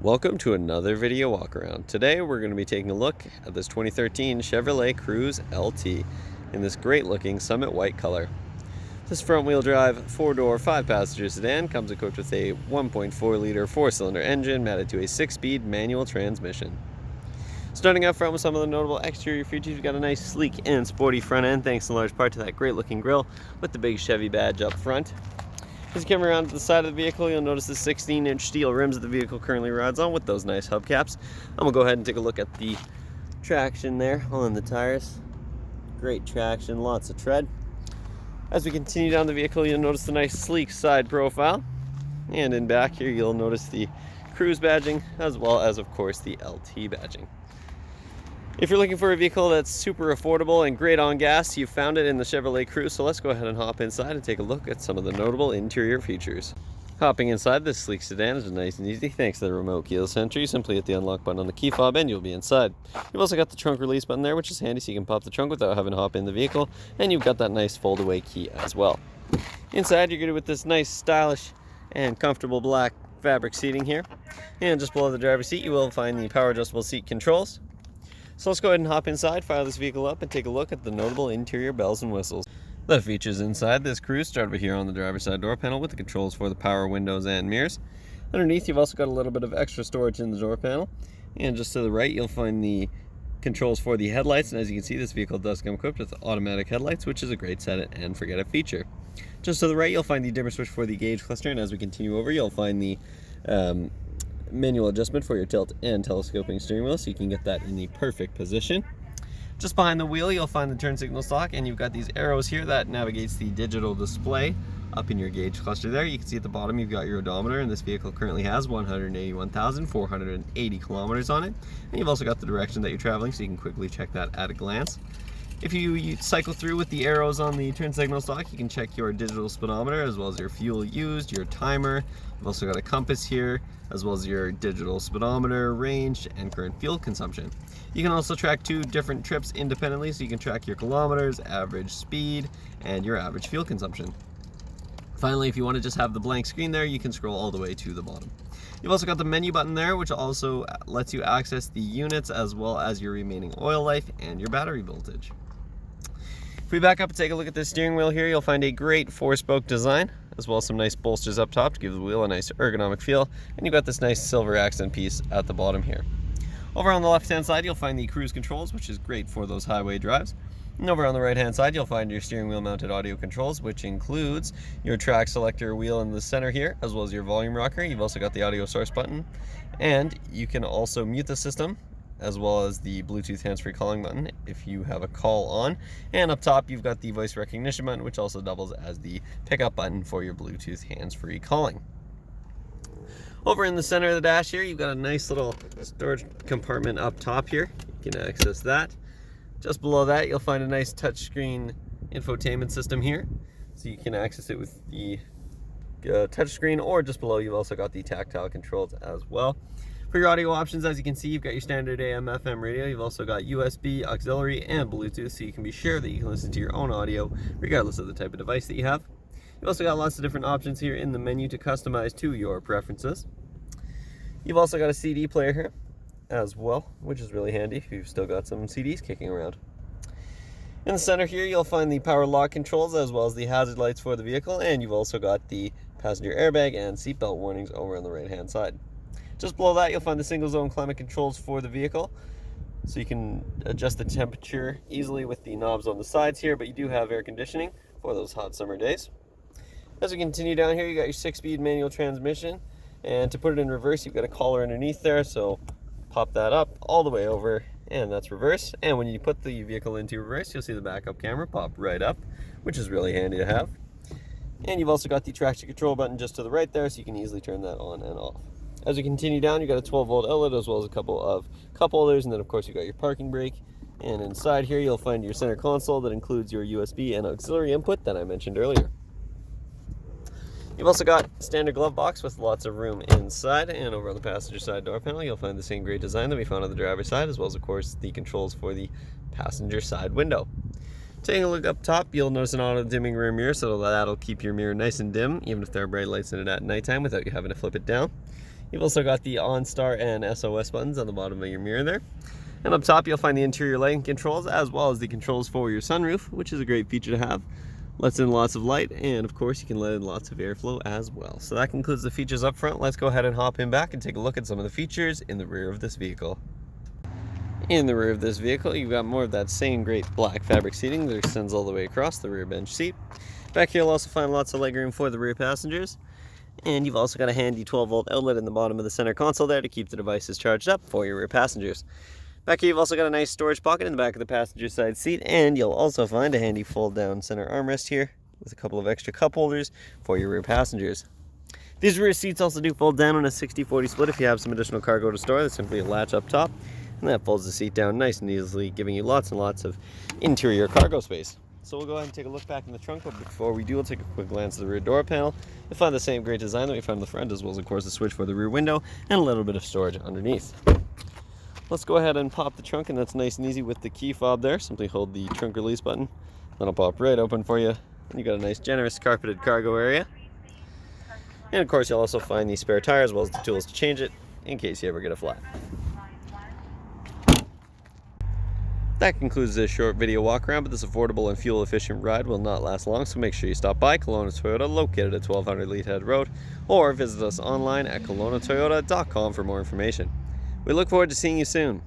Welcome to another video walk around. Today we're going to be taking a look at this 2013 Chevrolet Cruze LT in this great looking Summit white color. This front wheel drive 4-door 5-passenger sedan comes equipped with a 1.4 liter 4-cylinder engine mounted to a 6-speed manual transmission. Starting up front with some of the notable exterior features, we've got a nice sleek and sporty front end thanks in large part to that great looking grille with the big Chevy badge up front. As you come around to the side of the vehicle, you'll notice the 16-inch steel rims that the vehicle currently rides on with those nice hubcaps. I'm going to go ahead and take a look at the traction there on the tires. Great traction, lots of tread. As we continue down the vehicle, you'll notice the nice sleek side profile. And in back here, you'll notice the Cruze badging as well as, of course, the LT badging. If you're looking for a vehicle that's super affordable and great on gas, you found it in the Chevrolet Cruze, so let's go ahead and hop inside and take a look at some of the notable interior features. Hopping inside this sleek sedan is nice and easy thanks to the remote keyless entry. Simply hit the unlock button on the key fob and you'll be inside. You've also got the trunk release button there, which is handy so you can pop the trunk without having to hop in the vehicle, and you've got that nice fold away key as well. Inside you're good with this nice stylish and comfortable black fabric seating here, and just below the driver's seat you will find the power adjustable seat controls. So let's go ahead and hop inside, fire this vehicle up, and take a look at the notable interior bells and whistles. The features inside this Cruze start over here on the driver's side door panel with the controls for the power windows and mirrors. Underneath you've also got a little bit of extra storage in the door panel. And just to the right you'll find the controls for the headlights, and as you can see this vehicle does come equipped with automatic headlights, which is a great set it and forget it feature. Just to the right you'll find the dimmer switch for the gauge cluster, and as we continue over you'll find the manual adjustment for your tilt and telescoping steering wheel so you can get that in the perfect position. Just behind the wheel you'll find the turn signal stalk, and you've got these arrows here that navigates the digital display up in your gauge cluster there. You can see at the bottom you've got your odometer, and this vehicle currently has 181,480 kilometers on it. And you've also got the direction that you're traveling so you can quickly check that at a glance. If you cycle through with the arrows on the turn signal stalk, you can check your digital speedometer as well as your fuel used, your timer. You've also got a compass here as well as your digital speedometer, range, and current fuel consumption. You can also track 2 different trips independently, so you can track your kilometers, average speed, and your average fuel consumption. Finally, if you want to just have the blank screen there, you can scroll all the way to the bottom. You've also got the menu button there, which also lets you access the units as well as your remaining oil life and your battery voltage. If we back up and take a look at the steering wheel here, you'll find a great 4-spoke design, as well as some nice bolsters up top to give the wheel a nice ergonomic feel, and you've got this nice silver accent piece at the bottom here. Over on the left-hand side, you'll find the cruise controls, which is great for those highway drives. And over on the right-hand side, you'll find your steering wheel mounted audio controls, which includes your track selector wheel in the center here, as well as your volume rocker. You've also got the audio source button, and you can also mute the system, as well as the Bluetooth hands-free calling button if you have a call on. And up top you've got the voice recognition button, which also doubles as the pickup button for your Bluetooth hands-free calling. Over in the center of the dash here you've got a nice little storage compartment up top here. You can access that. Just below that you'll find a nice touchscreen infotainment system here, so you can access it with the touchscreen, or just below you've also got the tactile controls as well. For your audio options, as you can see, you've got your standard AM, FM radio. You've also got USB, auxiliary, and Bluetooth, so you can be sure that you can listen to your own audio regardless of the type of device that you have. You've also got lots of different options here in the menu to customize to your preferences. You've also got a CD player here as well, which is really handy if you've still got some CDs kicking around. In the center here, you'll find the power lock controls as well as the hazard lights for the vehicle, and you've also got the passenger airbag and seatbelt warnings over on the right-hand side. Just below that, you'll find the single zone climate controls for the vehicle, so you can adjust the temperature easily with the knobs on the sides here, but you do have air conditioning for those hot summer days. As we continue down here, you got your 6-speed manual transmission, and to put it in reverse, you've got a collar underneath there, so pop that up all the way over, and that's reverse. And when you put the vehicle into reverse, you'll see the backup camera pop right up, which is really handy to have. And you've also got the traction control button just to the right there, so you can easily turn that on and off. As we continue down, you've got a 12-volt outlet as well as a couple of cup holders, and then of course you've got your parking brake. And inside here you'll find your center console that includes your USB and auxiliary input that I mentioned earlier. You've also got a standard glove box with lots of room inside, and over on the passenger side door panel you'll find the same great design that we found on the driver's side, as well as of course the controls for the passenger side window. Taking a look up top, you'll notice an auto dimming rear mirror, so that'll keep your mirror nice and dim even if there are bright lights in it at nighttime without you having to flip it down. You've also got the OnStar and SOS buttons on the bottom of your mirror there. And up top you'll find the interior lighting controls as well as the controls for your sunroof, which is a great feature to have. Lets in lots of light, and of course you can let in lots of airflow as well. So that concludes the features up front. Let's go ahead and hop in back and take a look at some of the features in the rear of this vehicle. In the rear of this vehicle, you've got more of that same great black fabric seating that extends all the way across the rear bench seat. Back here you'll also find lots of legroom for the rear passengers. And you've also got a handy 12-volt outlet in the bottom of the center console there to keep the devices charged up for your rear passengers. Back here you've also got a nice storage pocket in the back of the passenger side seat, and you'll also find a handy fold-down center armrest here with a couple of extra cup holders for your rear passengers. These rear seats also do fold down on a 60-40 split if you have some additional cargo to store. There's simply a latch up top, and that folds the seat down nice and easily, giving you lots and lots of interior cargo space. So we'll go ahead and take a look back in the trunk, but before we do, we'll take a quick glance at the rear door panel. You'll find the same great design that we found in the front, as well as, of course, the switch for the rear window and a little bit of storage underneath. Let's go ahead and pop the trunk, and that's nice and easy with the key fob there. Simply hold the trunk release button. That'll pop right open for you. And you got a nice generous carpeted cargo area. And of course you'll also find the spare tire as well as the tools to change it in case you ever get a flat. That concludes this short video walk around, but this affordable and fuel efficient ride will not last long, so make sure you stop by Kelowna Toyota, located at 1200 Leadhead Road, or visit us online at KelownaToyota.com for more information. We look forward to seeing you soon.